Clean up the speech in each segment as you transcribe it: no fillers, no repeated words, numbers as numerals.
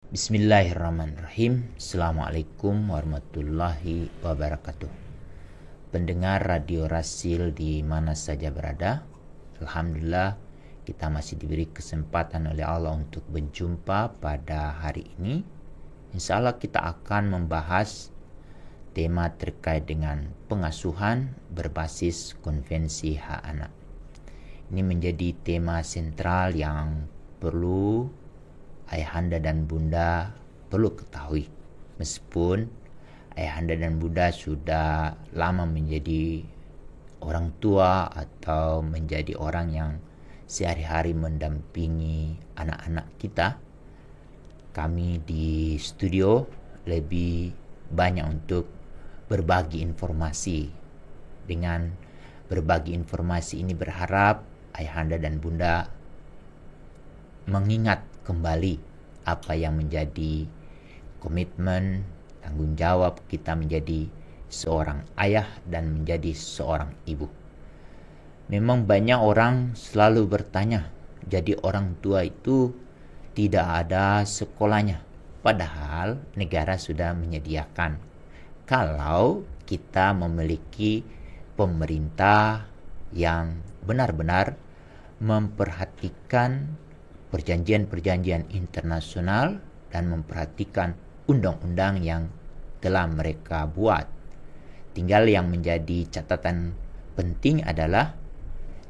Bismillahirrahmanirrahim. Assalamualaikum warahmatullahi wabarakatuh. Pendengar Radio Rasil di mana saja berada, alhamdulillah kita masih diberi kesempatan oleh Allah untuk berjumpa pada hari ini. Insya Allah kita akan membahas tema terkait dengan pengasuhan berbasis konvensi hak anak. Ini menjadi tema sentral yang perlu ayahanda dan bunda perlu ketahui. Meskipun ayahanda dan bunda sudah lama menjadi orang tua atau menjadi orang yang sehari-hari mendampingi anak-anak kita, kami di studio lebih banyak untuk berbagi informasi. Dengan berbagi informasi ini berharap ayahanda dan bunda mengingat kembali apa yang menjadi komitmen, tanggung jawab kita menjadi seorang ayah dan menjadi seorang ibu. Memang banyak orang selalu bertanya, jadi orang tua itu tidak ada sekolahnya. Padahal negara sudah menyediakan. Kalau kita memiliki pemerintah yang benar-benar memperhatikan perjanjian-perjanjian internasional dan memperhatikan undang-undang yang telah mereka buat. Tinggal yang menjadi catatan penting adalah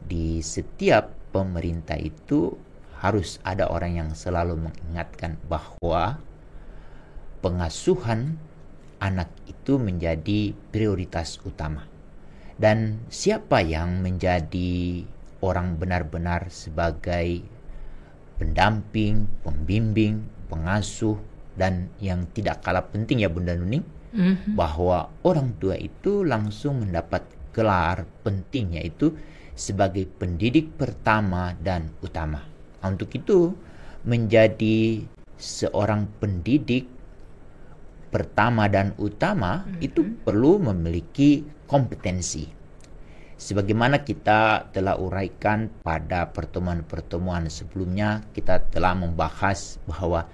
di setiap pemerintah itu harus ada orang yang selalu mengingatkan bahwa pengasuhan anak itu menjadi prioritas utama. Dan siapa yang menjadi orang benar-benar sebagai pendamping, pembimbing, pengasuh, dan yang tidak kalah penting ya Bunda Nuning, bahwa orang tua itu langsung mendapat gelar penting, yaitu sebagai pendidik pertama dan utama. Untuk itu menjadi seorang pendidik pertama dan utama itu perlu memiliki kompetensi. Sebagaimana kita telah uraikan pada pertemuan-pertemuan sebelumnya, kita telah membahas bahwa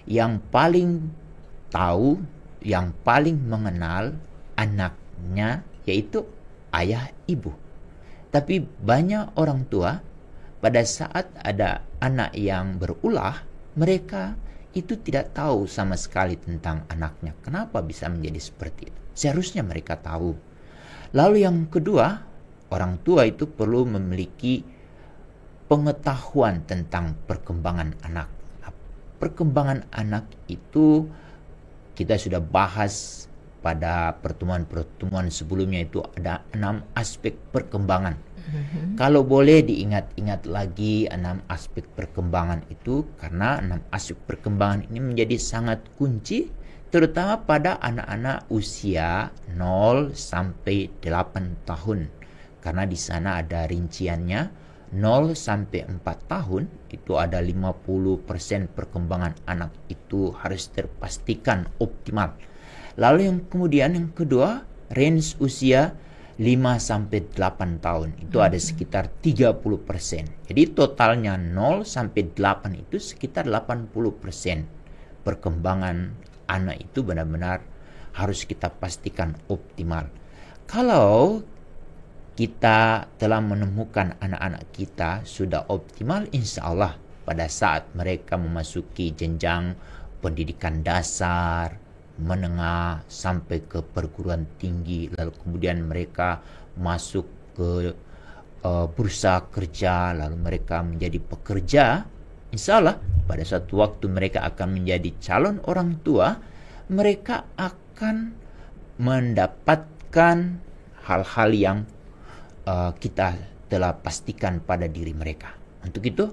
yang paling tahu, yang paling mengenal anaknya yaitu ayah ibu. Tapi banyak orang tua pada saat ada anak yang berulah, mereka itu tidak tahu sama sekali tentang anaknya. Kenapa bisa menjadi seperti itu? Seharusnya mereka tahu. Lalu yang kedua, orang tua itu perlu memiliki pengetahuan tentang perkembangan anak. Perkembangan anak itu kita sudah bahas pada pertemuan-pertemuan sebelumnya, itu ada 6 aspek perkembangan. Kalau boleh diingat-ingat lagi 6 aspek perkembangan itu, karena 6 aspek perkembangan ini menjadi sangat kunci, terutama pada anak-anak usia 0 sampai 8 tahun. Karena di sana ada rinciannya, 0 sampai 4 tahun itu ada 50% perkembangan anak itu harus terpastikan optimal. Lalu yang kedua, range usia 5 sampai 8 tahun itu ada sekitar 30%. Jadi totalnya 0 sampai 8 itu sekitar 80% perkembangan anak itu benar-benar harus kita pastikan optimal. Kalau kita telah menemukan anak-anak kita sudah optimal, insya Allah pada saat mereka memasuki jenjang pendidikan dasar, menengah, sampai ke perguruan tinggi, lalu kemudian mereka masuk ke bursa kerja, lalu mereka menjadi pekerja, insya Allah pada suatu waktu mereka akan menjadi calon orang tua, mereka akan mendapatkan hal-hal yang kita telah pastikan pada diri mereka. Untuk itu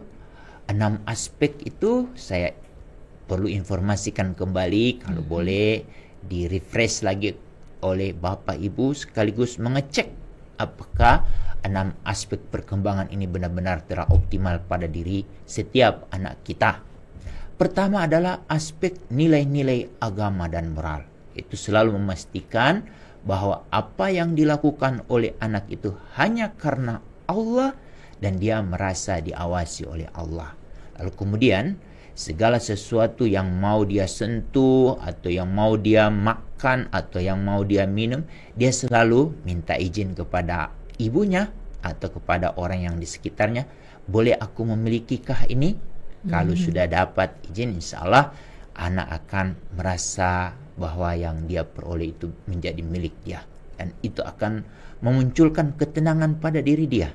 6 aspek itu saya perlu informasikan kembali, kalau boleh di refresh lagi oleh Bapak Ibu sekaligus mengecek apakah 6 aspek perkembangan ini benar-benar telah optimal pada diri setiap anak kita. Pertama adalah aspek nilai-nilai agama dan moral. Itu selalu memastikan bahwa apa yang dilakukan oleh anak itu hanya karena Allah dan dia merasa diawasi oleh Allah. Lalu kemudian segala sesuatu yang mau dia sentuh atau yang mau dia makan atau yang mau dia minum, dia selalu minta izin kepada ibunya atau kepada orang yang di sekitarnya, boleh aku memilikikah ini? Kalau sudah dapat izin, insya Allah anak akan merasa bahwa yang dia peroleh itu menjadi milik dia, dan itu akan memunculkan ketenangan pada diri dia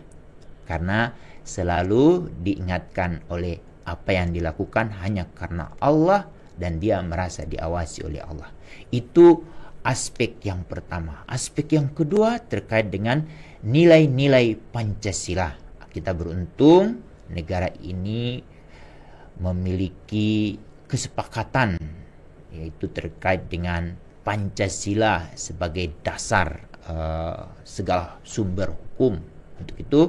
karena selalu diingatkan oleh apa yang dilakukan hanya karena Allah dan dia merasa diawasi oleh Allah. Itu aspek yang pertama. Aspek yang kedua terkait dengan nilai-nilai Pancasila. Kita beruntung negara ini memiliki kesepakatan, yaitu terkait dengan Pancasila sebagai dasar segala sumber hukum. Untuk itu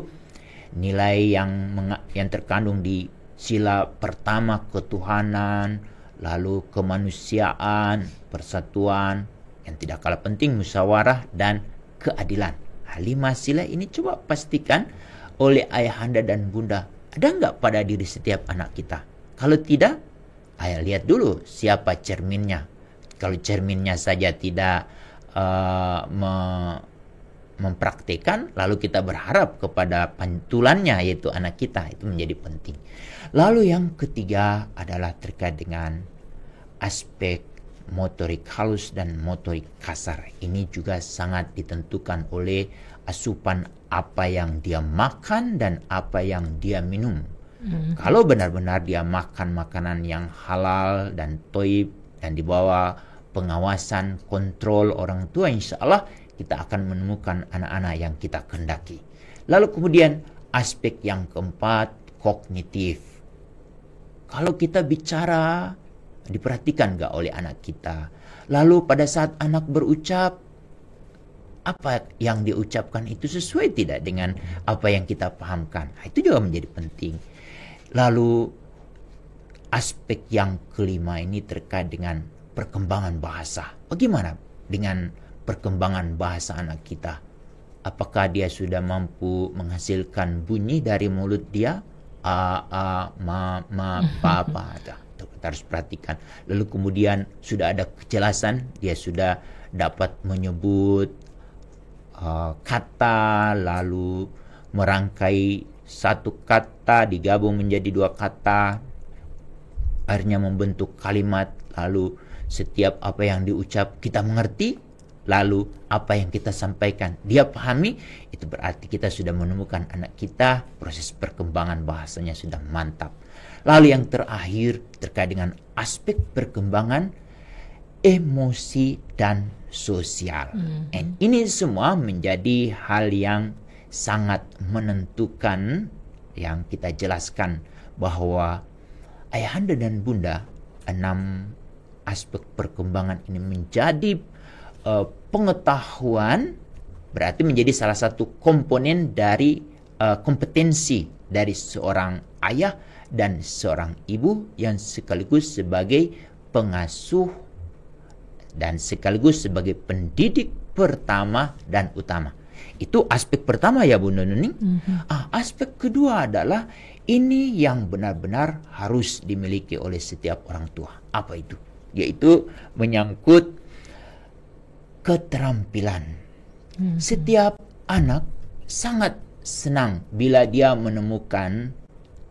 nilai yang terkandung di sila pertama, ketuhanan, lalu kemanusiaan, persatuan, yang tidak kalah penting musyawarah dan keadilan. 5 sila ini coba pastikan oleh ayahanda dan bunda, ada nggak pada diri setiap anak kita? Kalau tidak, ayah lihat dulu siapa cerminnya. Kalau cerminnya saja tidak mempraktikkan, lalu kita berharap kepada pantulannya yaitu anak kita, itu menjadi penting. Lalu yang ketiga adalah terkait dengan aspek motorik halus dan motorik kasar. Ini juga sangat ditentukan oleh asupan apa yang dia makan dan apa yang dia minum. Kalau benar-benar dia makan makanan yang halal dan thayyib dan di bawah pengawasan kontrol orang tua, insya Allah kita akan menemukan anak-anak yang kita kehendaki. Lalu kemudian aspek yang keempat, kognitif. Kalau kita bicara, diperhatikan gak oleh anak kita? Lalu pada saat anak berucap, apa yang diucapkan itu sesuai tidak dengan apa yang kita pahamkan? Itu juga menjadi penting. Lalu aspek yang kelima ini terkait dengan perkembangan bahasa. Bagaimana dengan perkembangan bahasa anak kita? Apakah dia sudah mampu menghasilkan bunyi dari mulut dia? A, ma, pa, kita harus perhatikan. Lalu kemudian sudah ada kejelasan, dia sudah dapat menyebut kata, lalu merangkai satu kata digabung menjadi 2 kata, akhirnya membentuk kalimat, lalu setiap apa yang diucap kita mengerti, lalu apa yang kita sampaikan dia pahami. Itu berarti kita sudah menemukan anak kita, proses perkembangan bahasanya sudah mantap. Lalu yang terakhir terkait dengan aspek perkembangan emosi dan sosial. Ini semua menjadi hal yang sangat menentukan, yang kita jelaskan bahwa ayahanda dan bunda, 6 aspek perkembangan ini menjadi pengetahuan, berarti menjadi salah satu komponen dari kompetensi dari seorang ayah dan seorang ibu yang sekaligus sebagai pengasuh dan sekaligus sebagai pendidik pertama dan utama. Itu aspek pertama ya Bunda Nuning. Aspek kedua adalah ini yang benar-benar harus dimiliki oleh setiap orang tua. Apa itu? Yaitu menyangkut keterampilan. Setiap anak sangat senang bila dia menemukan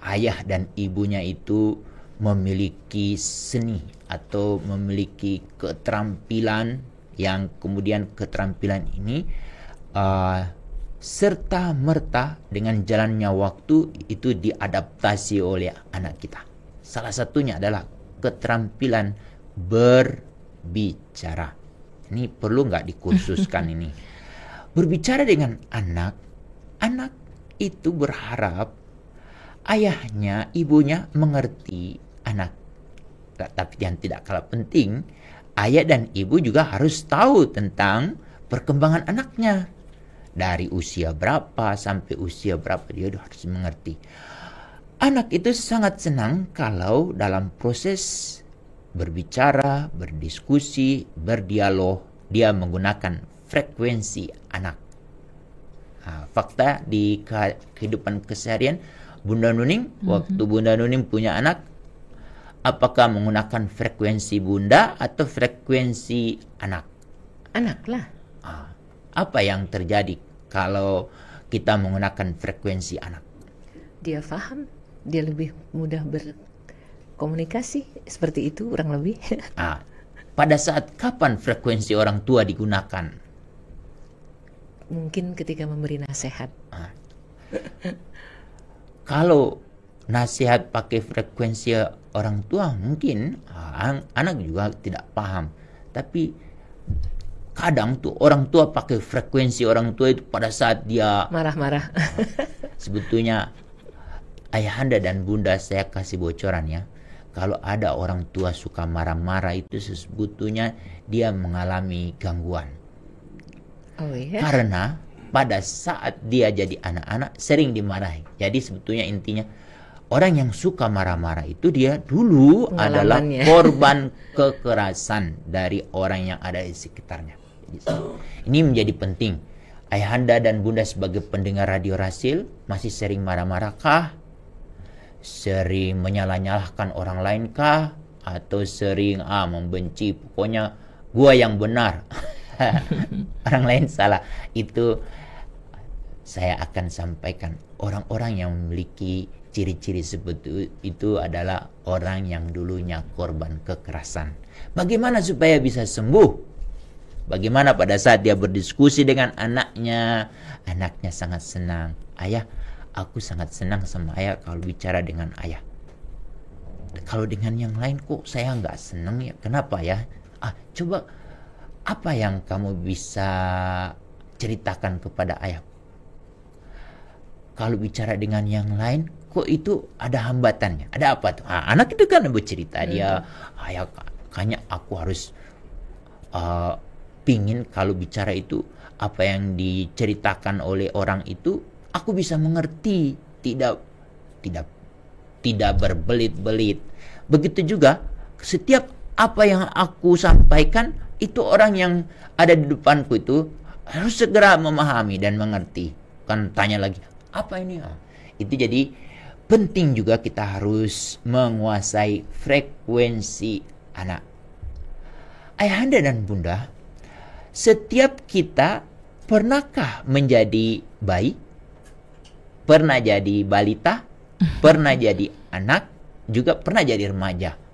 ayah dan ibunya itu memiliki seni atau memiliki keterampilan, yang kemudian keterampilan ini serta merta dengan jalannya waktu itu diadaptasi oleh anak kita. Salah satunya adalah keterampilan berbicara. Ini perlu nggak dikursuskan ini? Berbicara dengan anak, anak itu berharap ayahnya, ibunya mengerti anak. Tapi yang tidak kalah penting, ayah dan ibu juga harus tahu tentang perkembangan anaknya. Dari usia berapa sampai usia berapa dia harus mengerti. Anak itu sangat senang kalau dalam proses berbicara, berdiskusi, berdialog, dia menggunakan frekuensi anak. Fakta di kehidupan keseharian, Bunda Nuning, waktu Bunda Nuning punya anak, apakah menggunakan frekuensi bunda atau frekuensi anak? Anak lah. Apa yang terjadi kalau kita menggunakan frekuensi anak? Dia paham, dia lebih mudah berkomunikasi, seperti itu kurang lebih. Pada saat kapan frekuensi orang tua digunakan? Mungkin ketika memberi nasihat. Kalau nasihat pakai frekuensi orang tua, mungkin anak juga tidak paham. Tapi kadang tuh orang tua pakai frekuensi orang tua itu pada saat dia marah-marah. Sebetulnya ayahanda dan bunda, saya kasih bocoran ya. Kalau ada orang tua suka marah-marah itu sebetulnya dia mengalami gangguan. Oh iya? Karena pada saat dia jadi anak-anak sering dimarahi. Jadi sebetulnya intinya orang yang suka marah-marah itu dia dulu adalah korban kekerasan dari orang yang ada di sekitarnya. Ini menjadi penting. Ayahanda dan bunda sebagai pendengar radio Rasil masih sering marah-marah kah? Sering menyalah-nyalahkan orang lain kah? Atau sering membenci? Pokoknya gua yang benar. Orang lain salah. Itu saya akan sampaikan, orang-orang yang memiliki ciri-ciri seperti itu adalah orang yang dulunya korban kekerasan. Bagaimana supaya bisa sembuh? Bagaimana pada saat dia berdiskusi dengan anaknya, anaknya sangat senang. Ayah, aku sangat senang sama ayah kalau bicara dengan ayah. Kalau dengan yang lain kok saya nggak senang ya. Kenapa ya? Coba apa yang kamu bisa ceritakan kepada ayah? Kalau bicara dengan yang lain, kok itu ada hambatannya? Ada apa tuh? Anak itu kan bercerita dia, ayah kayaknya aku harus pingin kalau bicara itu apa yang diceritakan oleh orang itu aku bisa mengerti, tidak berbelit-belit. Begitu juga setiap apa yang aku sampaikan itu orang yang ada di depanku itu harus segera memahami dan mengerti. Kan tanya lagi, apa ini? Itu jadi penting juga kita harus menguasai frekuensi anak. Ayahanda dan bunda, setiap kita pernahkah menjadi bayi? Pernah jadi balita? Pernah jadi anak? Juga pernah jadi remaja?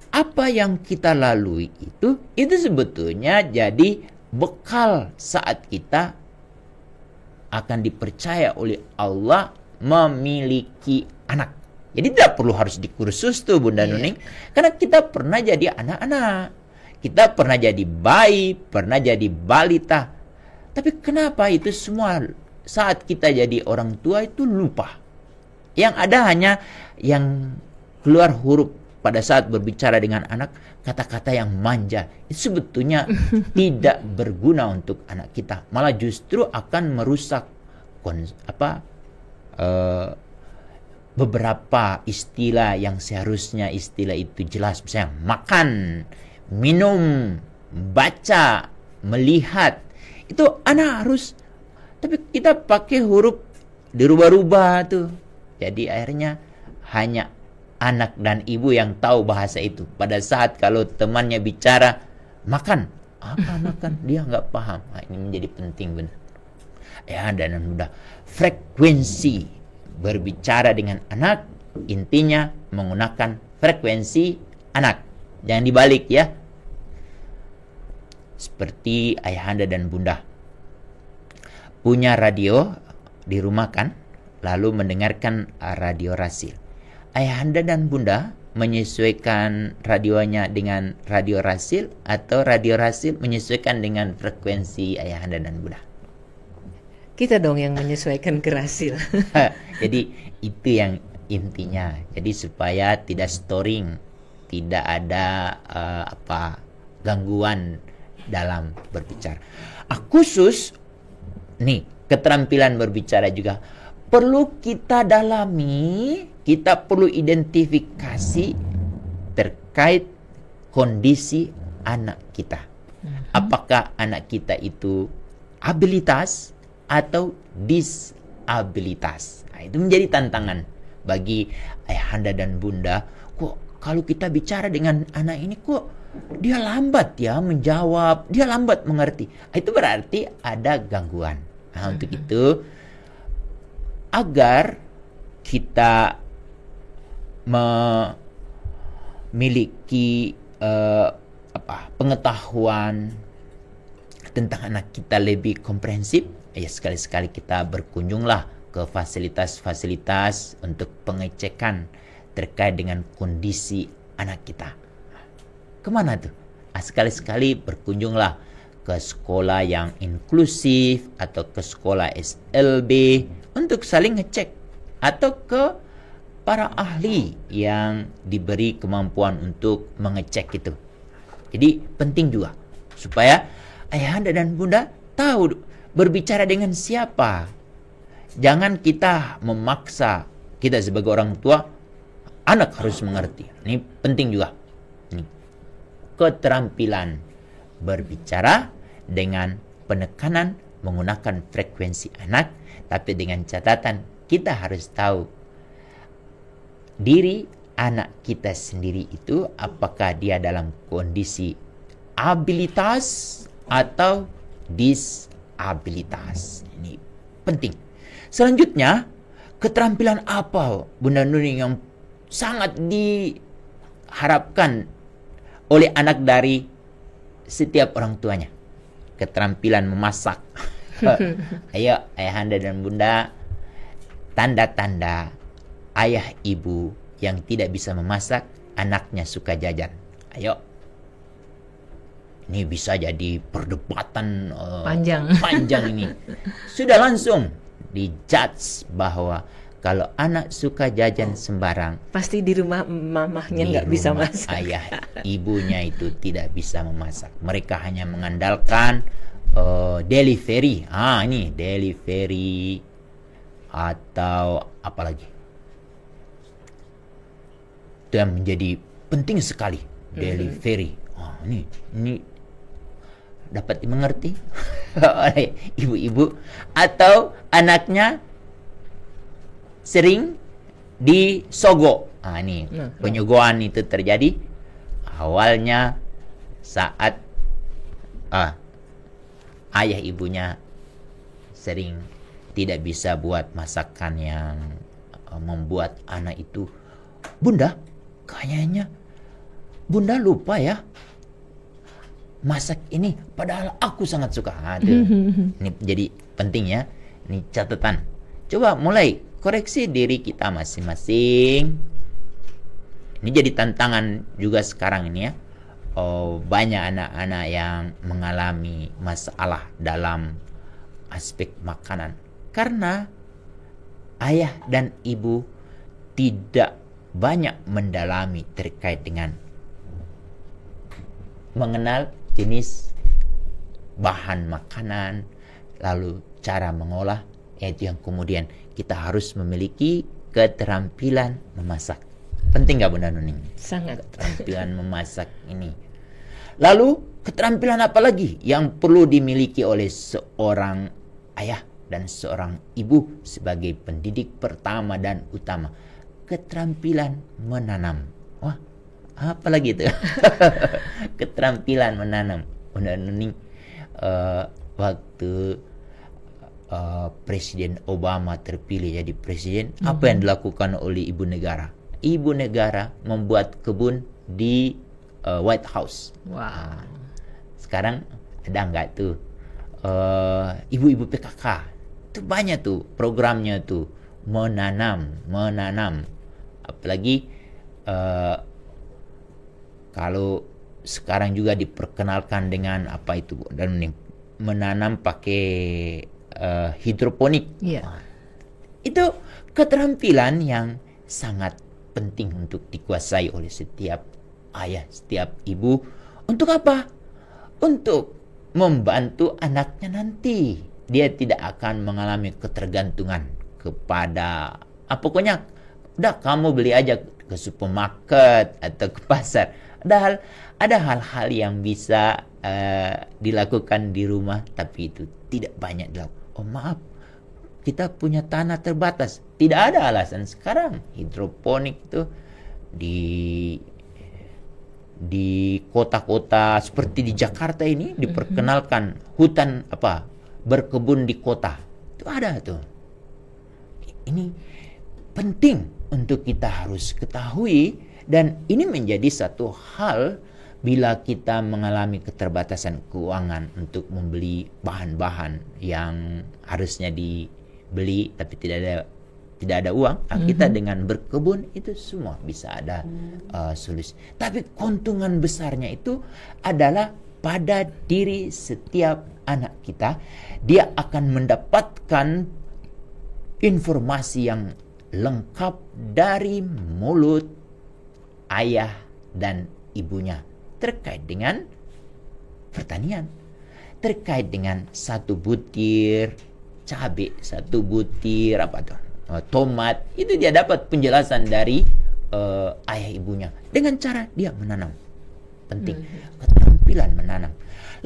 Apa yang kita lalui itu sebetulnya jadi bekal saat kita akan dipercaya oleh Allah memiliki anak. Jadi tidak perlu harus dikursus tuh Bunda Nuning, karena kita pernah jadi anak-anak, kita pernah jadi bayi, pernah jadi balita. Tapi kenapa itu semua saat kita jadi orang tua itu lupa? Yang ada hanya yang keluar huruf pada saat berbicara dengan anak, kata-kata yang manja. Itu sebetulnya tidak berguna untuk anak kita, malah justru akan merusak beberapa istilah yang seharusnya istilah itu jelas. Misalnya makan, minum, baca, melihat, itu anak harus. Tapi kita pakai huruf dirubah-rubah tuh. Jadi akhirnya hanya anak dan ibu yang tahu bahasa itu. Pada saat kalau temannya bicara makan, apa makan, dia nggak paham. Ini menjadi penting benar. Ya, dan mudah frekuensi berbicara dengan anak, intinya menggunakan frekuensi anak. Jangan dibalik ya. Seperti ayahanda dan bunda punya radio di rumah kan, lalu mendengarkan radio Rasil. Ayahanda dan bunda menyesuaikan radionya dengan radio Rasil atau radio Rasil menyesuaikan dengan frekuensi ayahanda dan bunda? Kita dong yang menyesuaikan ke Rasil. Jadi itu yang intinya. Jadi supaya tidak storing, tidak ada gangguan dalam berbicara. Khusus nih keterampilan berbicara juga perlu kita dalami, kita perlu identifikasi terkait kondisi anak kita. Apakah anak kita itu abilitas atau disabilitas. Nah, itu menjadi tantangan bagi ayahanda dan bunda. Kok kalau kita bicara dengan anak ini kok dia lambat ya menjawab, dia lambat mengerti. Itu berarti ada gangguan. Nah, untuk itu agar kita memiliki pengetahuan tentang anak kita lebih komprehensif, ya sekali-sekali kita berkunjunglah ke fasilitas-fasilitas untuk pengecekan terkait dengan kondisi anak kita. Kemana tuh? Sekali-sekali berkunjunglah ke sekolah yang inklusif atau ke sekolah SLB untuk saling ngecek, atau ke para ahli yang diberi kemampuan untuk mengecek itu. Jadi penting juga supaya ayahanda dan bunda tahu berbicara dengan siapa. Jangan kita memaksa, kita sebagai orang tua, anak harus mengerti. Ini penting juga. Ini keterampilan berbicara dengan penekanan menggunakan frekuensi anak, tapi dengan catatan kita harus tahu diri anak kita sendiri itu apakah dia dalam kondisi abilitas atau disabilitas. Ini penting. Selanjutnya, keterampilan apa Bunda Nuning yang sangat diharapkan oleh anak dari setiap orang tuanya? Keterampilan memasak. Ayo ayahanda dan bunda, tanda-tanda ayah ibu yang tidak bisa memasak, anaknya suka jajan. Ayo. Ini bisa jadi perdebatan panjang ini. Sudah langsung dijudge bahwa kalau anak suka jajan sembarang, pasti di rumah mamahnya nggak bisa masak. Ayah ibunya itu tidak bisa memasak. Mereka hanya mengandalkan delivery. Ini delivery atau apa lagi? Itu yang menjadi penting sekali, delivery. Ini dapat dimengerti oleh ibu-ibu, atau anaknya sering disogok. Ini penyogokan itu terjadi awalnya saat ayah ibunya sering tidak bisa buat masakan yang membuat anak itu, bunda, kayaknya bunda lupa ya masak ini, padahal aku sangat suka. Ini jadi penting ya. Ini catatan. Coba mulai koreksi diri kita masing-masing. Ini jadi tantangan juga sekarang ini ya. Banyak anak-anak yang mengalami masalah dalam aspek makanan karena ayah dan ibu tidak banyak mendalami terkait dengan mengenal jenis bahan makanan, lalu cara mengolah, yaitu yang kemudian kita harus memiliki keterampilan memasak. Penting nggak Bunda Nuning? Sangat. Keterampilan memasak ini. Lalu keterampilan apa lagi yang perlu dimiliki oleh seorang ayah dan seorang ibu sebagai pendidik pertama dan utama? Keterampilan menanam. Wah, apa lagi itu? Keterampilan menanam. Bunda Nuning, waktu Presiden Obama terpilih jadi presiden, apa yang dilakukan oleh ibu negara? Ibu negara membuat kebun di White House. Wow. Sekarang ada nggak tuh ibu-ibu PKK? Itu banyak tuh programnya tuh menanam. Apalagi kalau sekarang juga diperkenalkan dengan apa itu dan menanam pakai hidroponik. Yeah. Itu keterampilan yang sangat penting untuk dikuasai oleh setiap ayah, setiap ibu. Untuk apa? Untuk membantu anaknya nanti. Dia tidak akan mengalami ketergantungan kepada pokoknya udah kamu beli aja ke supermarket atau ke pasar. Ada hal-hal yang bisa dilakukan di rumah, tapi itu tidak banyak dilakukan. Maaf, kita punya tanah terbatas. Tidak ada alasan sekarang hidroponik itu di kota-kota seperti di Jakarta ini diperkenalkan hutan berkebun di kota. Itu ada tuh. Ini penting untuk kita harus ketahui, dan ini menjadi satu hal bila kita mengalami keterbatasan keuangan untuk membeli bahan-bahan yang harusnya dibeli tapi tidak ada uang. Kita dengan berkebun itu semua bisa ada solusi. Tapi keuntungan besarnya itu adalah pada diri setiap anak kita. Dia akan mendapatkan informasi yang lengkap dari mulut ayah dan ibunya terkait dengan pertanian, terkait dengan satu butir cabai, satu butir tomat. Itu dia dapat penjelasan dari ayah ibunya dengan cara dia menanam. Penting keterampilan menanam.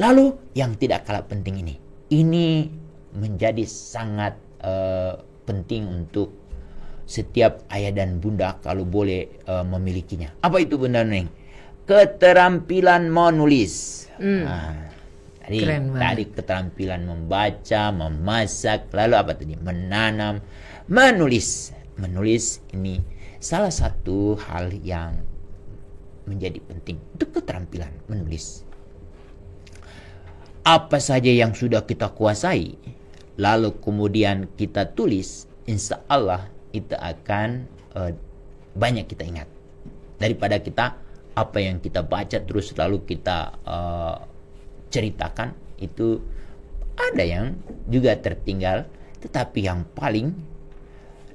Lalu yang tidak kalah penting ini menjadi sangat penting untuk setiap ayah dan bunda kalau boleh memilikinya. Apa itu Bunda Nuning? Keterampilan menulis. Tadi keterampilan membaca, memasak, lalu apa tadi? Menanam, menulis. Menulis ini salah satu hal yang menjadi penting untuk keterampilan menulis. Apa saja yang sudah kita kuasai, lalu kemudian kita tulis, insya Allah itu akan banyak kita ingat daripada kita apa yang kita baca terus lalu kita ceritakan. Itu ada yang juga tertinggal, tetapi yang paling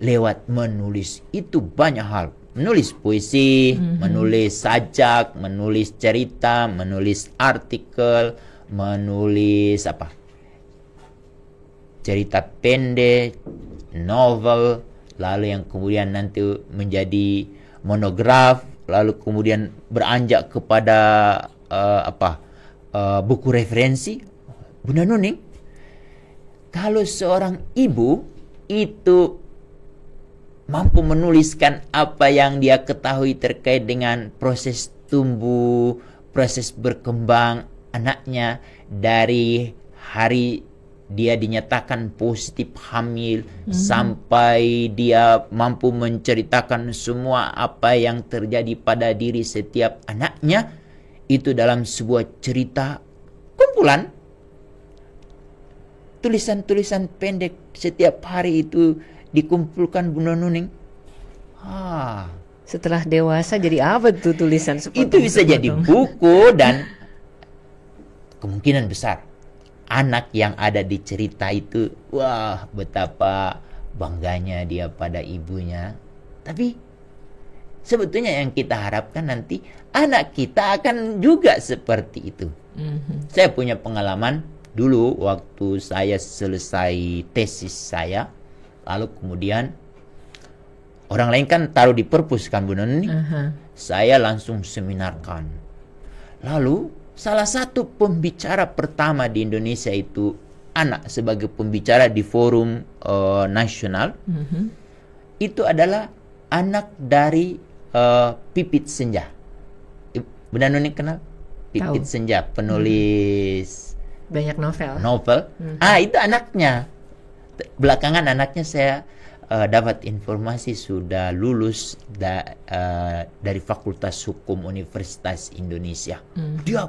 lewat menulis itu banyak hal. Menulis puisi, menulis sajak, menulis cerita, menulis artikel, menulis cerita pendek, novel, lalu yang kemudian nanti menjadi monograf, lalu kemudian beranjak kepada buku referensi. Bunda Nuning, kalau seorang ibu itu mampu menuliskan apa yang dia ketahui terkait dengan proses tumbuh, proses berkembang anaknya dari hari dia dinyatakan positif hamil sampai dia mampu menceritakan semua apa yang terjadi pada diri setiap anaknya, itu dalam sebuah cerita kumpulan tulisan-tulisan pendek setiap hari itu dikumpulkan Bunda Nuning. Setelah dewasa jadi apa tuh tulisan seperti itu? Bisa jadi buku, dan kemungkinan besar anak yang ada di cerita itu, wah betapa bangganya dia pada ibunya. Tapi sebetulnya yang kita harapkan nanti anak kita akan juga seperti itu. Saya punya pengalaman dulu waktu saya selesai tesis saya, lalu kemudian orang lain kan taruh di perpus kan Bunda Nuning. Saya langsung seminarkan. Lalu salah satu pembicara pertama di Indonesia itu anak sebagai pembicara di forum nasional. Itu adalah anak dari Pipit Senja. Bunda Nuning kenal Pipit Senja, penulis banyak novel. Itu anaknya. Belakangan anaknya saya dapat informasi sudah lulus dari Fakultas Hukum Universitas Indonesia. Dia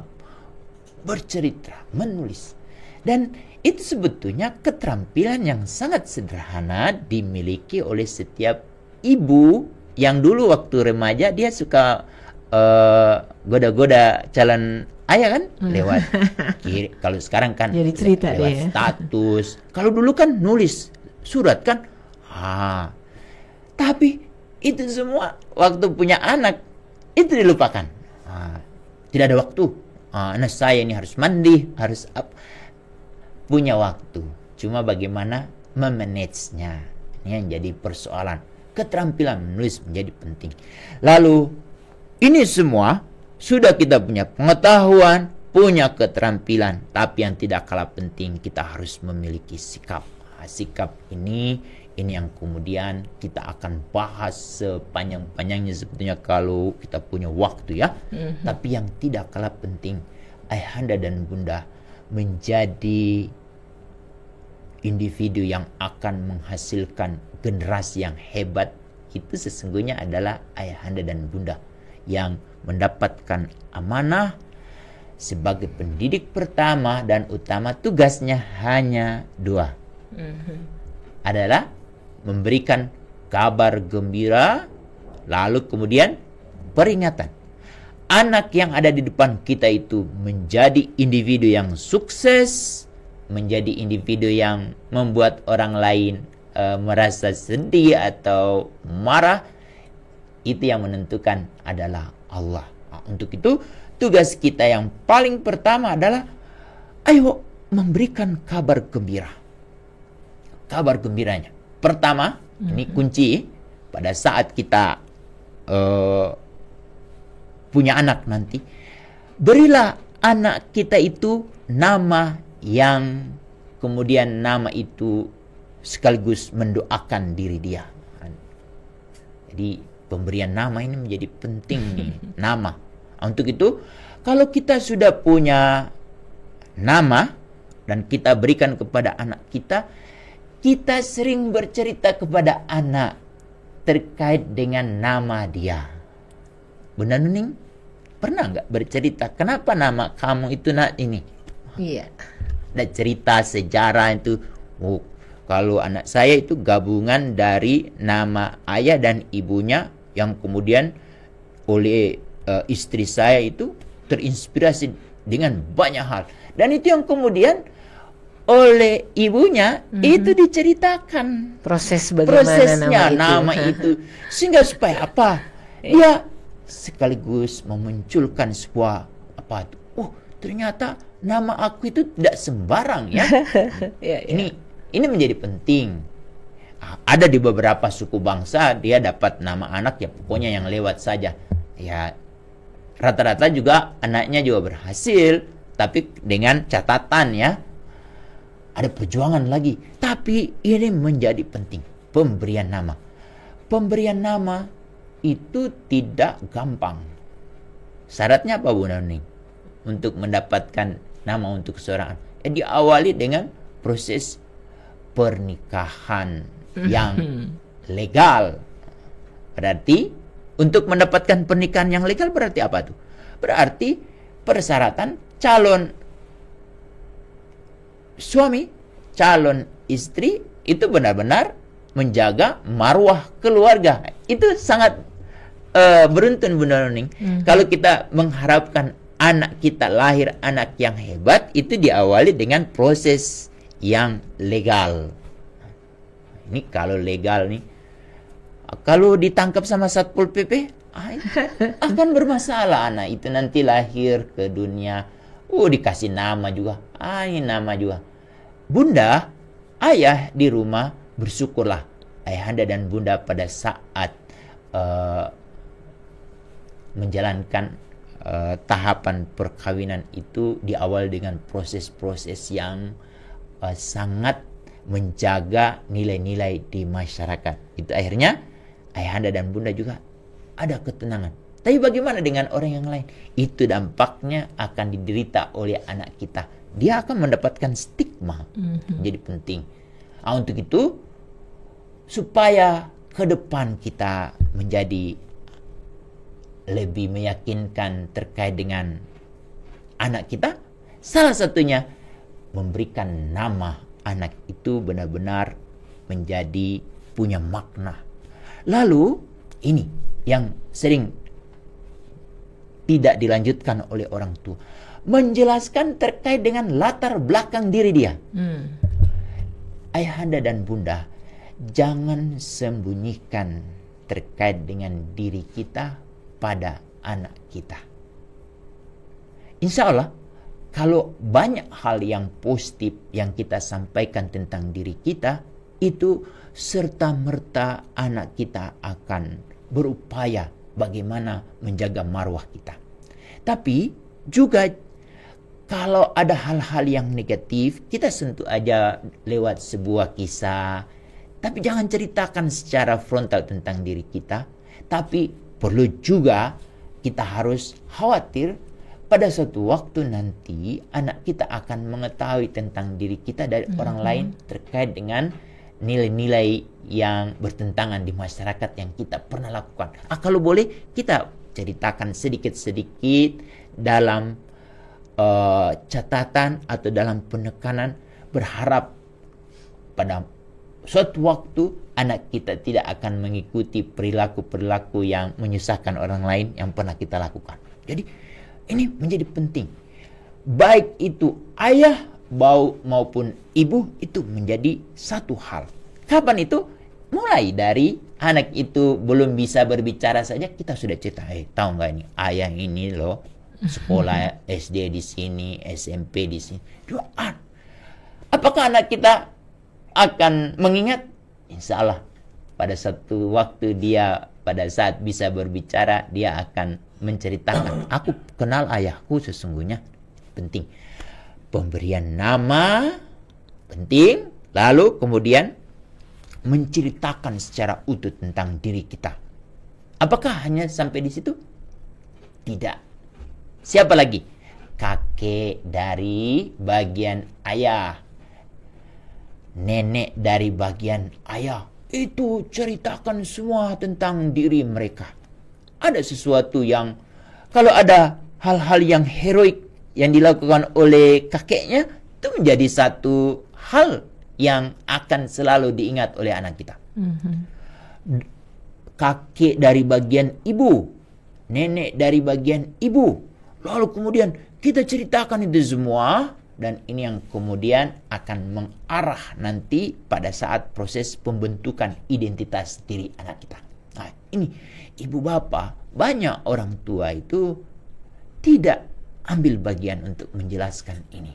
bercerita, menulis. Dan itu sebetulnya keterampilan yang sangat sederhana dimiliki oleh setiap ibu yang dulu waktu remaja dia suka goda-goda calon ayah kan lewat kiri. Kalau sekarang kan jadi cerita lewat status. Kalau dulu kan nulis surat kan. Tapi itu semua waktu punya anak itu dilupakan. Tidak ada waktu. Anak saya ini harus mandi, harus punya waktu. Cuma bagaimana memanagenya, ini yang jadi persoalan. Keterampilan menulis menjadi penting. Lalu ini semua sudah kita punya pengetahuan, punya keterampilan, tapi yang tidak kalah penting kita harus memiliki sikap. Sikap ini yang kemudian kita akan bahas sepanjang-panjangnya sebetulnya kalau kita punya waktu ya. Tapi yang tidak kalah penting, ayahanda dan bunda menjadi individu yang akan menghasilkan generasi yang hebat. Itu sesungguhnya adalah ayahanda dan bunda yang mendapatkan amanah sebagai pendidik pertama dan utama. Tugasnya hanya dua, adalah memberikan kabar gembira, lalu kemudian peringatan. Anak yang ada di depan kita itu menjadi individu yang sukses, menjadi individu yang membuat orang lain merasa sedih atau marah. Itu yang menentukan adalah Allah. Untuk itu tugas kita yang paling pertama adalah ayo memberikan kabar gembira. Kabar gembiranya pertama, ini kunci pada saat kita punya anak nanti. Berilah anak kita itu nama yang kemudian nama itu sekaligus mendoakan diri dia. Jadi pemberian nama ini menjadi penting nih, nama. Untuk itu kalau kita sudah punya nama dan kita berikan kepada anak kita, kita sering bercerita kepada anak terkait dengan nama dia. Benar Nuning? Pernah nggak bercerita kenapa nama kamu itu ini? Iya. Ada cerita sejarah itu. Oh, kalau anak saya itu gabungan dari nama ayah dan ibunya yang kemudian oleh istri saya itu terinspirasi dengan banyak hal. Dan itu yang kemudian oleh ibunya itu diceritakan prosesnya nama itu. Sehingga supaya apa? Dia sekaligus memunculkan sebuah apa? Oh, ternyata nama aku itu tidak sembarang ya. Ini menjadi penting. Ada di beberapa suku bangsa dia dapat nama anak ya pokoknya yang lewat saja. Ya rata-rata juga anaknya juga berhasil, tapi dengan catatan ya ada perjuangan lagi. Tapi ini menjadi penting, pemberian nama. Pemberian nama itu tidak gampang. Syaratnya apa Bu Nani? Untuk mendapatkan nama untuk seorang anak, diawali dengan proses pernikahan yang legal. Berarti untuk mendapatkan pernikahan yang legal berarti apa tuh? Berarti persyaratan calon suami, calon istri itu benar-benar menjaga marwah keluarga. Itu sangat beruntun Bunda Nuning. Kalau kita mengharapkan anak kita lahir anak yang hebat, itu diawali dengan proses yang legal. Ini kalau legal nih, kalau ditangkap sama Satpol PP akan bermasalah. Anak itu nanti lahir ke dunia, dikasih nama juga, ini nama juga. Bunda, ayah di rumah bersyukurlah ayahanda dan bunda pada saat menjalankan tahapan perkawinan itu diawali dengan proses-proses yang sangat menjaga nilai-nilai di masyarakat. Itu akhirnya ayahanda dan bunda juga ada ketenangan. Tapi bagaimana dengan orang yang lain? Itu dampaknya akan diderita oleh anak kita. Dia akan mendapatkan stigma. Jadi penting. Untuk itu supaya ke depan kita menjadi lebih meyakinkan terkait dengan anak kita, salah satunya memberikan nama anak itu benar-benar menjadi punya makna. Lalu ini yang sering tidak dilanjutkan oleh orang tua, menjelaskan terkait dengan latar belakang diri dia. Ayahanda dan bunda, jangan sembunyikan terkait dengan diri kita pada anak kita. Insya Allah kalau banyak hal yang positif yang kita sampaikan tentang diri kita, itu serta-merta anak kita akan berupaya bagaimana menjaga marwah kita. Tapi juga Kalau ada hal-hal yang negatif, kita sentuh aja lewat sebuah kisah. Tapi jangan ceritakan secara frontal tentang diri kita. Tapi perlu juga kita harus khawatir pada suatu waktu nanti anak kita akan mengetahui tentang diri kita dari orang lain terkait dengan nilai-nilai yang bertentangan di masyarakat yang kita pernah lakukan. Kalau boleh kita ceritakan sedikit-sedikit dalam catatan atau dalam penekanan, berharap pada suatu waktu anak kita tidak akan mengikuti perilaku-perilaku yang menyusahkan orang lain yang pernah kita lakukan. Jadi ini menjadi penting. Baik itu ayah maupun ibu itu menjadi satu hal. Kapan itu? Mulai dari anak itu belum bisa berbicara saja kita sudah cerita. Tahu nggak ini ayah ini loh sekolah SD di sini, SMP di sini. Apakah anak kita akan mengingat? Insya Allah pada satu waktu dia pada saat bisa berbicara dia akan menceritakan, aku kenal ayahku sesungguhnya. Penting. Pemberian nama penting, lalu kemudian menceritakan secara utuh tentang diri kita. Apakah hanya sampai di situ? Tidak. Siapa lagi? Kakek dari bagian ayah, nenek dari bagian ayah. Itu ceritakan semua tentang diri mereka. Ada sesuatu yang, kalau ada hal-hal yang heroik yang dilakukan oleh kakeknya, itu menjadi satu hal yang akan selalu diingat oleh anak kita. Kakek dari bagian ibu, nenek dari bagian ibu. Lalu kemudian kita ceritakan itu semua, dan ini yang kemudian akan mengarah nanti pada saat proses pembentukan identitas diri anak kita. Nah, ini ibu bapak, banyak orang tua itu tidak ambil bagian untuk menjelaskan ini.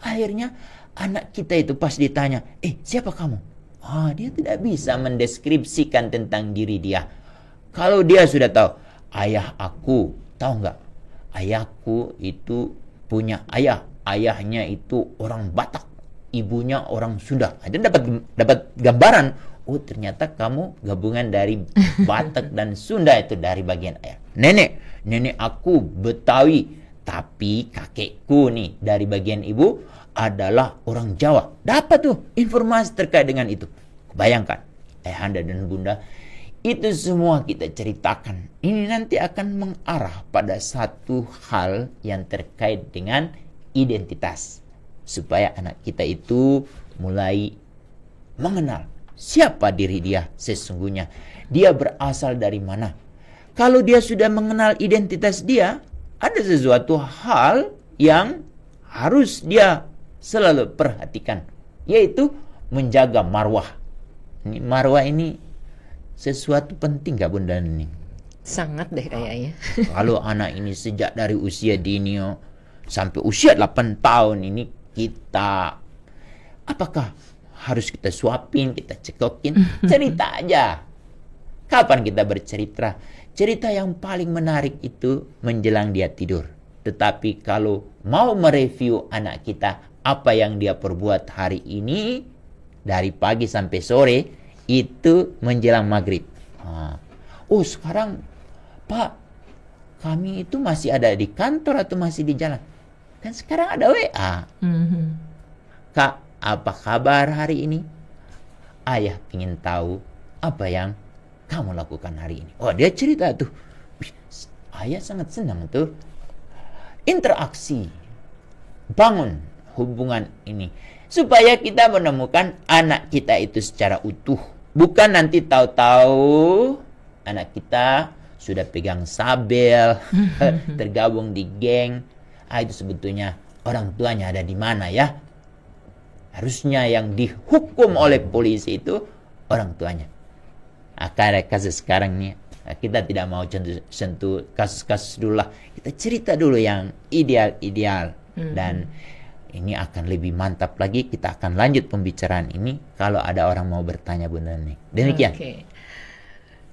Akhirnya anak kita itu pas ditanya, siapa kamu? Dia tidak bisa mendeskripsikan tentang diri dia. Kalau dia sudah tahu, ayah aku, tahu nggak? Ayahku itu punya ayah. Ayahnya itu orang Batak, ibunya orang Sunda. Dia dapat gambaran. Oh, ternyata kamu gabungan dari Batak dan Sunda, itu dari bagian ayah. Nenek aku Betawi, tapi kakekku nih dari bagian ibu adalah orang Jawa. Dapat tuh informasi terkait dengan itu. Bayangkan, ayahanda dan bunda, itu semua kita ceritakan. Ini nanti akan mengarah pada satu hal yang terkait dengan identitas. Supaya anak kita itu mulai mengenal siapa diri dia sesungguhnya. Dia berasal dari mana. Kalau dia sudah mengenal identitas dia, ada sesuatu hal yang harus dia selalu perhatikan, yaitu menjaga marwah. Ini marwah ini sesuatu penting gak Bunda Nening? Sangat deh kayaknya. Kalau anak ini sejak dari usia dini sampai usia 8 tahun ini kita, apakah harus kita suapin, kita cekokin? Cerita aja. Kapan kita bercerita? Cerita yang paling menarik itu menjelang dia tidur. Tetapi kalau mau mereview anak kita, apa yang dia perbuat hari ini, dari pagi sampai sore, itu menjelang maghrib. Sekarang Pak, kami itu masih ada di kantor atau masih di jalan? Dan sekarang ada WA. Kak, apa kabar hari ini? Ayah ingin tahu apa yang kamu lakukan hari ini. Dia cerita tuh. Ayah sangat senang tuh. Interaksi. Bangun hubungan ini. Supaya kita menemukan anak kita itu secara utuh. Bukan nanti tahu-tahu anak kita sudah pegang sabel, tergabung di geng. Itu sebetulnya orang tuanya ada di mana ya? Harusnya yang dihukum oleh polisi itu orang tuanya. Karena kasus sekarang nih, kita tidak mau sentuh kasus-kasus dulu lah. Kita cerita dulu yang ideal-ideal. Dan ini akan lebih mantap lagi. Kita akan lanjut pembicaraan ini kalau ada orang mau bertanya Bunda nih. Demikian.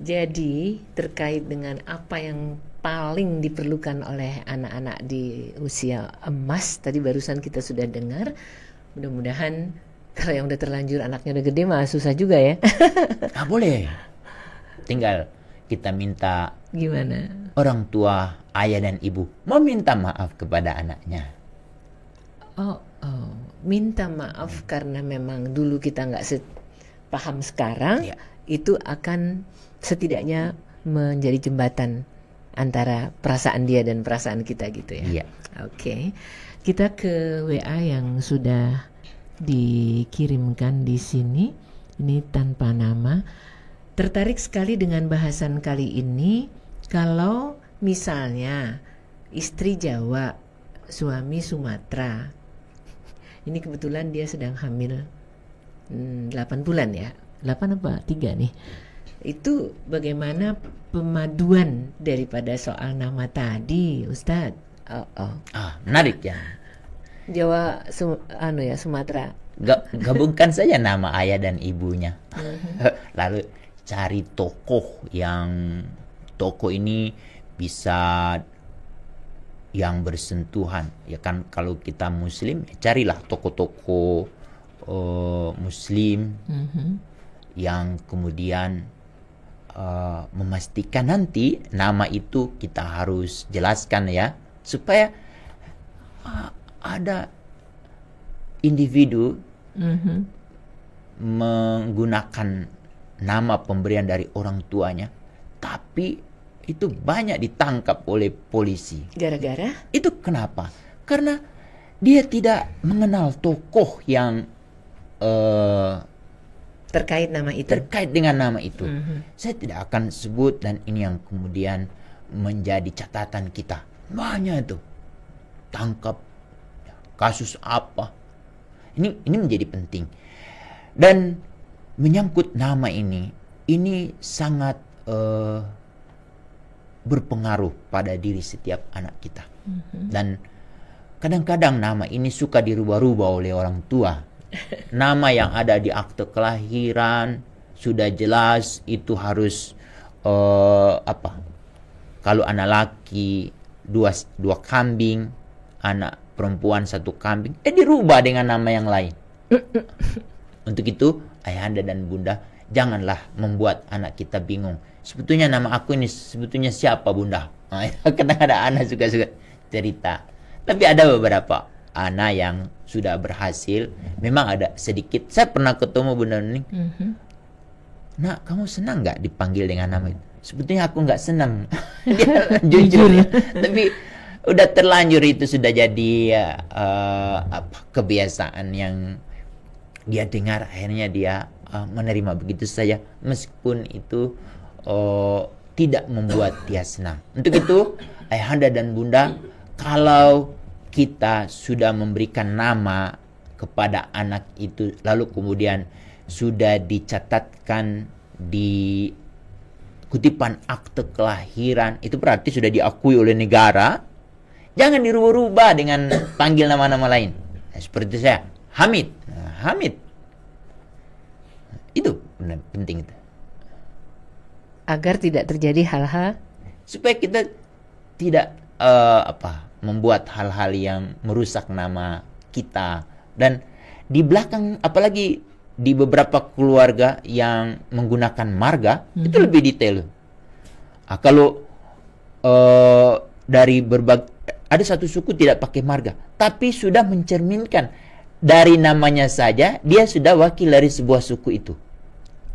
Jadi terkait dengan apa yang paling diperlukan oleh anak-anak di usia emas. Tadi barusan kita sudah dengar. Mudah-mudahan kalau yang udah terlanjur anaknya udah gede mah susah juga ya. Boleh. Tinggal kita minta Gimana? orang tua, ayah dan ibu meminta maaf kepada anaknya. Oh, minta maaf karena memang dulu kita nggak paham sekarang. Ya. Itu akan setidaknya menjadi jembatan antara perasaan dia dan perasaan kita gitu ya. Iya. Oke. Kita ke WA yang sudah dikirimkan di sini. Ini tanpa nama. Tertarik sekali dengan bahasan kali ini. Kalau misalnya istri Jawa, suami Sumatera. Ini kebetulan dia sedang hamil 8 bulan ya. 8 apa 3 nih. Itu bagaimana pemaduan daripada soal nama tadi, Ustadz? Menarik ya. Jawa, Sumatera. Gabungkan saja nama ayah dan ibunya. Lalu cari tokoh ini bisa yang bersentuhan. Ya kan, kalau kita muslim, carilah tokoh-tokoh muslim yang kemudian memastikan nanti nama itu kita harus jelaskan ya, supaya ada individu menggunakan nama pemberian dari orang tuanya, tapi itu banyak ditangkap oleh polisi. Gara-gara? Itu kenapa? Karena dia tidak mengenal tokoh yang terkait nama itu. Terkait dengan nama itu. Saya tidak akan sebut, dan ini yang kemudian menjadi catatan kita. Banyak itu. Tangkap kasus apa. Ini menjadi penting. Dan menyangkut nama ini sangat berpengaruh pada diri setiap anak kita. Dan kadang-kadang nama ini suka dirubah-rubah oleh orang tua. Nama yang ada di akte kelahiran sudah jelas itu harus kalau anak laki dua kambing, anak perempuan 1 kambing, dirubah dengan nama yang lain. Untuk itu ayahanda dan bunda, janganlah membuat anak kita bingung. Sebetulnya nama aku ini sebetulnya siapa, bunda? Kadang ada anak suka cerita. Tapi ada beberapa anak yang sudah berhasil. Memang ada sedikit. Saya pernah ketemu bunda ini. Nak, kamu senang nggak dipanggil dengan nama itu? Sebetulnya aku nggak senang. Dia jujur. Tapi udah terlanjur, itu sudah jadi kebiasaan yang dia dengar. Akhirnya dia menerima begitu saja, meskipun itu tidak membuat dia senang. Untuk itu ayahanda dan bunda, kalau kita sudah memberikan nama kepada anak itu, lalu kemudian sudah dicatatkan di kutipan akte kelahiran, itu berarti sudah diakui oleh negara. Jangan dirubah-rubah dengan panggil nama-nama lain. Seperti saya, Hamid. Hamid. Itu benar penting itu. Agar tidak terjadi hal-hal, supaya kita tidak membuat hal-hal yang merusak nama kita. Dan di belakang, apalagi di beberapa keluarga yang menggunakan marga, itu lebih detail. Kalau dari ada satu suku tidak pakai marga, tapi sudah mencerminkan dari namanya saja dia sudah wakil dari sebuah suku itu.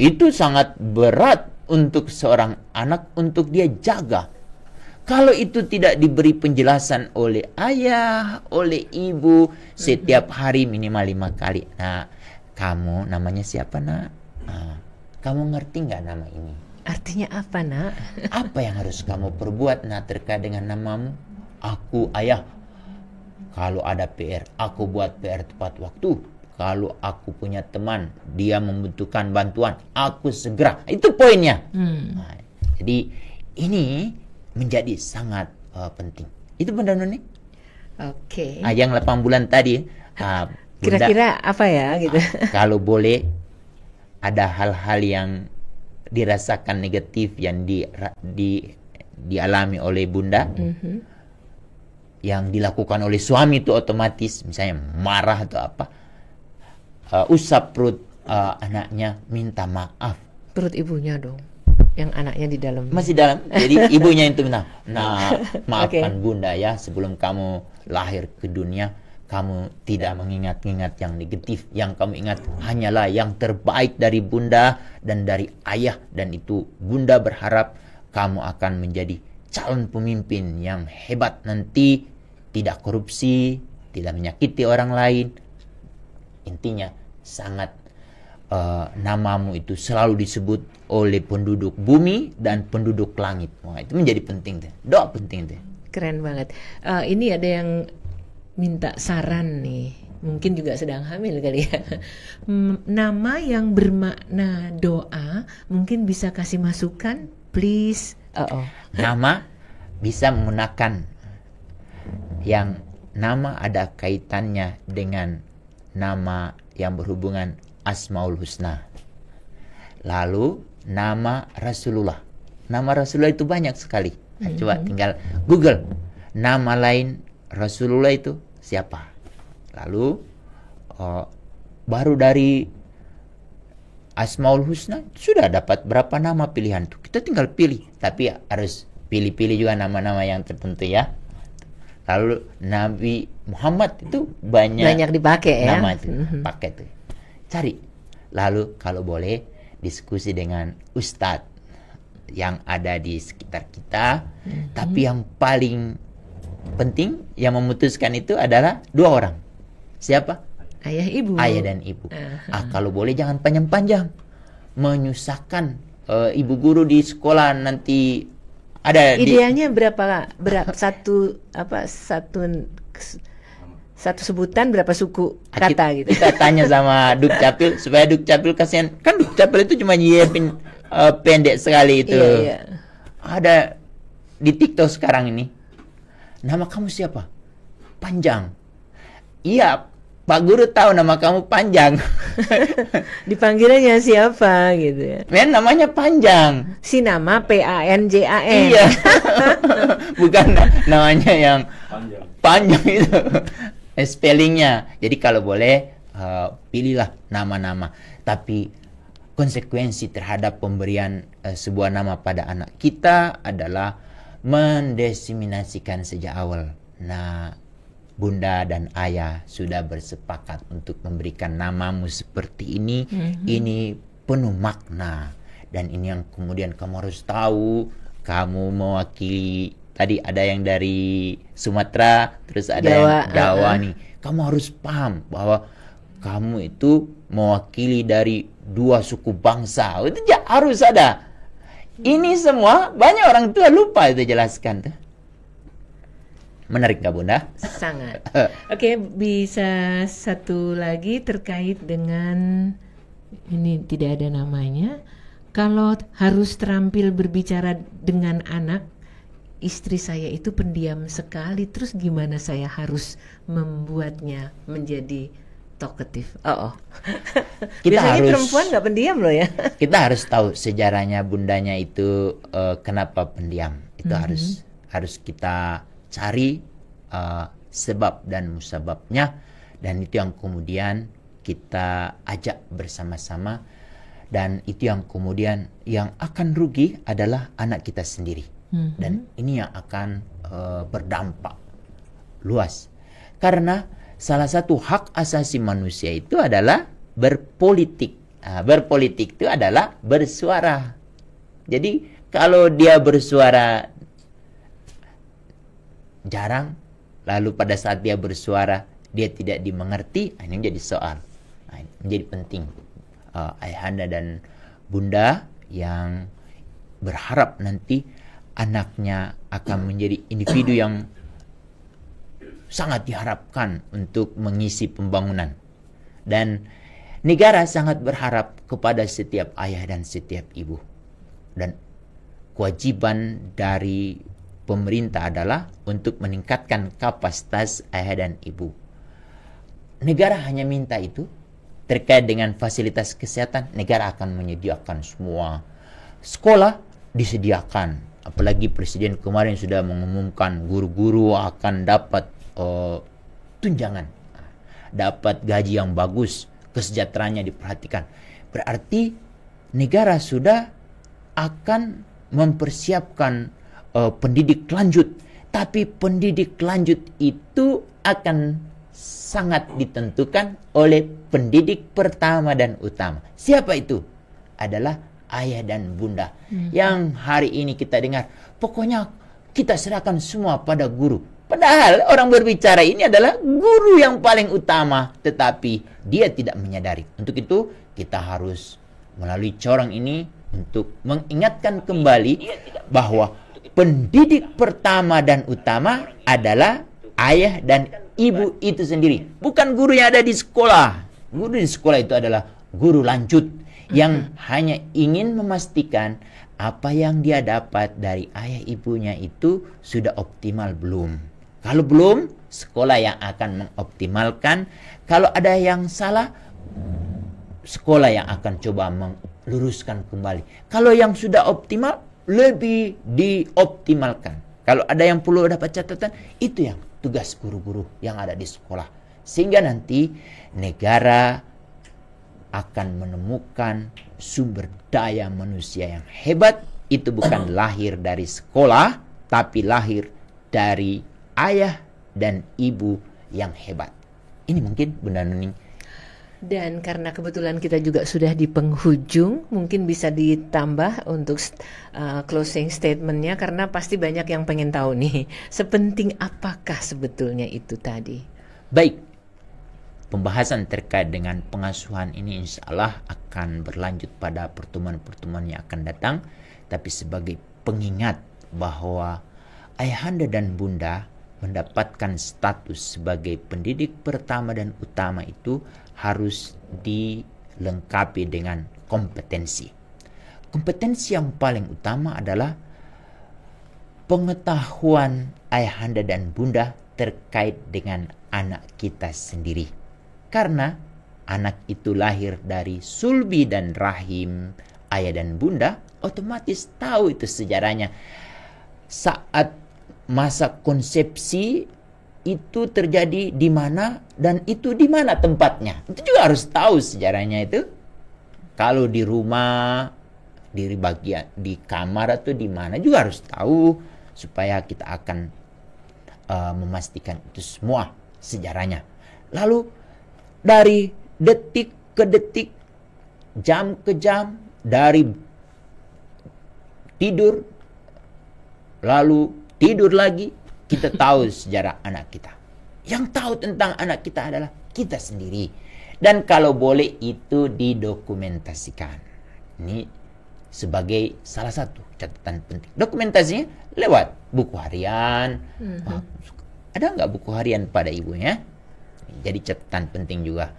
Itu sangat berat untuk seorang anak untuk dia jaga. Kalau itu tidak diberi penjelasan oleh ayah, oleh ibu setiap hari minimal 5 kali. Nah, kamu namanya siapa, nak? Kamu ngerti nggak nama ini? artinya apa, nak? Apa yang harus kamu perbuat, nak, terkait dengan namamu? Aku ayah. Kalau ada PR, aku buat PR tepat waktu. Kalau aku punya teman, dia membutuhkan bantuan, aku segera. Itu poinnya. Nah, jadi ini menjadi sangat penting. Itu benar, Noni? Oke. Yang 8 bulan tadi. Kira-kira apa ya gitu? Kalau boleh, ada hal-hal yang dirasakan negatif yang dialami oleh bunda, yang dilakukan oleh suami itu otomatis misalnya marah atau apa, usap perut anaknya, minta maaf. Perut ibunya dong, yang anaknya di dalam. Masih dalam, jadi ibunya itu minta, nah maafkan bunda ya, sebelum kamu lahir ke dunia kamu tidak mengingat-ingat yang negatif, yang kamu ingat hanyalah yang terbaik dari bunda dan dari ayah, dan itu bunda berharap kamu akan menjadi calon pemimpin yang hebat nanti, tidak korupsi, tidak menyakiti orang lain. Intinya sangat namamu itu selalu disebut oleh penduduk bumi dan penduduk langit. Wah, itu menjadi penting tuh. Doa penting tuh. Keren banget. Ini ada yang minta saran nih. Mungkin juga sedang hamil kali ya. Nama yang bermakna doa, mungkin bisa kasih masukan, please. Nama bisa menggunakan yang nama ada kaitannya dengan nama yang berhubungan Asmaul Husna. Lalu nama Rasulullah. Nama Rasulullah itu banyak sekali. Coba tinggal Google nama lain Rasulullah itu siapa. Lalu baru dari Asmaul Husna sudah dapat berapa nama pilihan tuh. Kita tinggal pilih. Tapi harus pilih-pilih juga nama-nama yang tertentu ya. Lalu Nabi Muhammad itu banyak dipakai ya. Nama itu pakai tuh. Cari. Lalu kalau boleh diskusi dengan ustadz yang ada di sekitar kita. Tapi yang paling penting yang memutuskan itu adalah dua orang. Siapa? Ayah ibu. Ayah dan ibu. Kalau boleh jangan panjang-panjang, menyusahkan ibu guru di sekolah nanti. Ada idealnya berapa satu sebutan berapa suku kata gitu. Kita tanya sama Dukcapil supaya Dukcapil kasihan. Kan Dukcapil itu cuma nyiapin pendek sekali itu. Iya. Ada di TikTok sekarang ini. Nama kamu siapa? Panjang. Iya, Pak Guru tahu nama kamu panjang. Dipanggilnya siapa gitu ya. Men, namanya panjang. Si nama PANJAN. Iya. Bukan namanya yang panjang itu. Spellingnya. Jadi kalau boleh pilihlah nama-nama. Tapi konsekuensi terhadap pemberian sebuah nama pada anak kita adalah mendesiminasikan sejak awal. Nah, bunda dan ayah sudah bersepakat untuk memberikan namamu seperti ini. Ini penuh makna. Dan ini yang kemudian kamu harus tahu. Kamu mewakili. Tadi ada yang dari Sumatera, terus ada yang Jawa nih. Kamu harus paham bahwa kamu itu mewakili dari dua suku bangsa. Itu harus ada. Ini semua banyak orang tua lupa itu jelaskan tuh. Menarik gak bunda? Sangat. Oke, bisa satu lagi terkait dengan ini tidak ada namanya. Kalau harus terampil berbicara dengan anak, istri saya itu pendiam sekali. Terus gimana saya harus membuatnya menjadi talkative? Biasanya perempuan nggak pendiam loh ya. Kita harus tahu sejarahnya bundanya itu kenapa pendiam. Itu harus kita cari sebab dan musababnya, dan itu yang kemudian kita ajak bersama-sama, dan itu yang kemudian yang akan rugi adalah anak kita sendiri. Dan ini yang akan berdampak luas, karena salah satu hak asasi manusia itu adalah berpolitik. Berpolitik itu adalah bersuara. Jadi kalau dia bersuara jarang, lalu pada saat dia bersuara dia tidak dimengerti, ini menjadi soal. Menjadi penting ayahanda dan bunda yang berharap nanti anaknya akan menjadi individu yang sangat diharapkan untuk mengisi pembangunan. Dan negara sangat berharap kepada setiap ayah dan setiap ibu. Dan kewajiban dari pemerintah adalah untuk meningkatkan kapasitas ayah dan ibu. Negara hanya minta itu. Terkait dengan fasilitas kesehatan, negara akan menyediakan semua. Sekolah disediakan. apalagi presiden kemarin sudah mengumumkan guru-guru akan dapat tunjangan, dapat gaji yang bagus, kesejahteraannya diperhatikan. Berarti negara sudah akan mempersiapkan pendidik lanjut. Tapi pendidik lanjut itu akan sangat ditentukan oleh pendidik pertama dan utama. Siapa itu? Adalah ayah dan bunda. Yang hari ini kita dengar, pokoknya kita serahkan semua pada guru. Padahal orang berbicara ini adalah guru yang paling utama, tetapi dia tidak menyadari. Untuk itu kita harus melalui corong ini untuk mengingatkan kembali bahwa pendidik pertama dan utama adalah ayah dan ibu itu sendiri, bukan guru yang ada di sekolah. Guru di sekolah itu adalah guru lanjut yang hanya ingin memastikan apa yang dia dapat dari ayah ibunya itu sudah optimal belum. Kalau belum, sekolah yang akan mengoptimalkan. Kalau ada yang salah, sekolah yang akan coba meluruskan kembali. Kalau yang sudah optimal, lebih dioptimalkan. Kalau ada yang perlu dapat catatan, itu yang tugas guru-guru yang ada di sekolah. Sehingga nanti negara akan menemukan sumber daya manusia yang hebat. Itu bukan lahir dari sekolah, tapi lahir dari ayah dan ibu yang hebat. Ini mungkin Bunda Nuning. Dan karena kebetulan kita juga sudah di penghujung, mungkin bisa ditambah untuk closing statementnya, karena pasti banyak yang pengen tahu nih, sepenting apakah sebetulnya itu tadi. Baik, pembahasan terkait dengan pengasuhan ini insya Allah akan berlanjut pada pertemuan-pertemuan yang akan datang. Tapi sebagai pengingat bahwa ayahanda dan bunda mendapatkan status sebagai pendidik pertama dan utama itu harus dilengkapi dengan kompetensi. Kompetensi yang paling utama adalah pengetahuan ayahanda dan bunda terkait dengan anak kita sendiri. Karena anak itu lahir dari sulbi dan rahim ayah dan bunda, otomatis tahu itu sejarahnya. Saat masa konsepsi itu terjadi di mana dan itu di mana tempatnya. Itu juga harus tahu sejarahnya itu. Kalau di rumah, di bagian di kamar atau di mana juga harus tahu supaya kita akan memastikan itu semua sejarahnya. Lalu dari detik ke detik, jam ke jam, dari tidur lalu tidur lagi, kita tahu sejarah anak kita. Yang tahu tentang anak kita adalah kita sendiri. Dan kalau boleh itu didokumentasikan. Ini sebagai salah satu catatan penting. Dokumentasinya lewat buku harian. Ada nggak buku harian pada ibunya? Jadi catatan penting juga.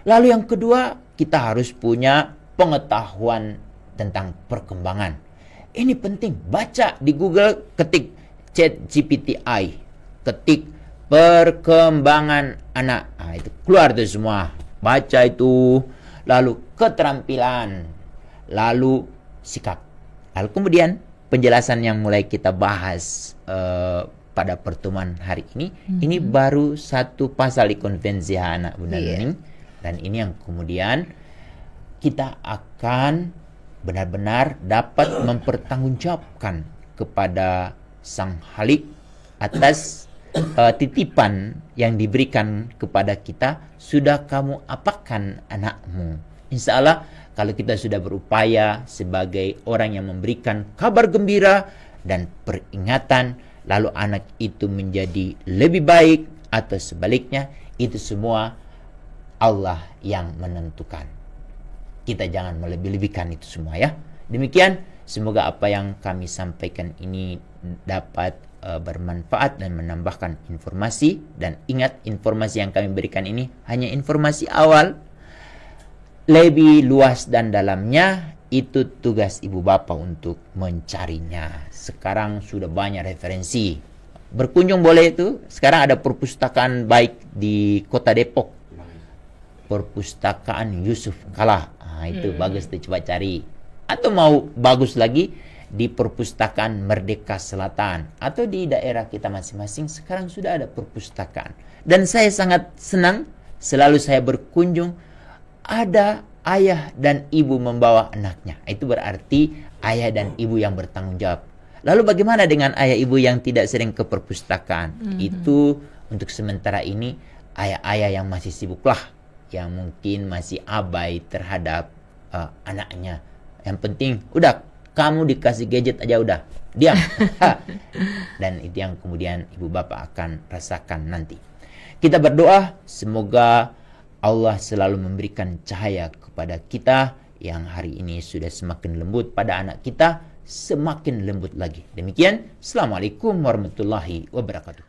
Lalu yang kedua, kita harus punya pengetahuan tentang perkembangan. Ini penting. Baca di Google, ketik ChatGPT-i, ketik perkembangan anak. Nah, itu keluar itu semua. Baca itu, lalu keterampilan, lalu sikap. Lalu kemudian penjelasan yang mulai kita bahas pada pertemuan hari ini, ini baru satu pasal di konvensi anak Bunda Nuning. Dan ini yang kemudian kita akan benar-benar dapat mempertanggungjawabkan kepada Sang Khalik atas titipan yang diberikan kepada kita. Sudah kamu apakan anakmu? Insya Allah kalau kita sudah berupaya sebagai orang yang memberikan kabar gembira dan peringatan, lalu anak itu menjadi lebih baik atau sebaliknya, itu semua Allah yang menentukan. Kita jangan melebih-lebihkan itu semua ya. Demikian, semoga apa yang kami sampaikan ini dapat bermanfaat dan menambahkan informasi. Dan ingat, informasi yang kami berikan ini hanya informasi awal. Lebih luas dan dalamnya itu tugas ibu bapak untuk mencarinya. Sekarang sudah banyak referensi. Berkunjung boleh itu. Sekarang ada perpustakaan baik di Kota Depok. Perpustakaan Yusuf Kala. Nah, itu bagus tuh, coba cari. Atau mau bagus lagi, di perpustakaan Merdeka Selatan atau di daerah kita masing-masing sekarang sudah ada perpustakaan. Dan saya sangat senang selalu saya berkunjung ada ayah dan ibu membawa anaknya. Itu berarti ayah dan ibu yang bertanggung jawab. Lalu bagaimana dengan ayah ibu yang tidak sering ke perpustakaan? Itu untuk sementara ini ayah-ayah yang masih sibuklah, yang mungkin masih abai terhadap anaknya. Yang penting udah kamu dikasih gadget aja udah diam. Dan itu yang kemudian ibu bapak akan rasakan nanti. Kita berdoa semoga Allah selalu memberikan cahaya kepada kita yang hari ini sudah semakin lembut pada anak kita, semakin lembut lagi. Demikian, Assalamualaikum warahmatullahi wabarakatuh.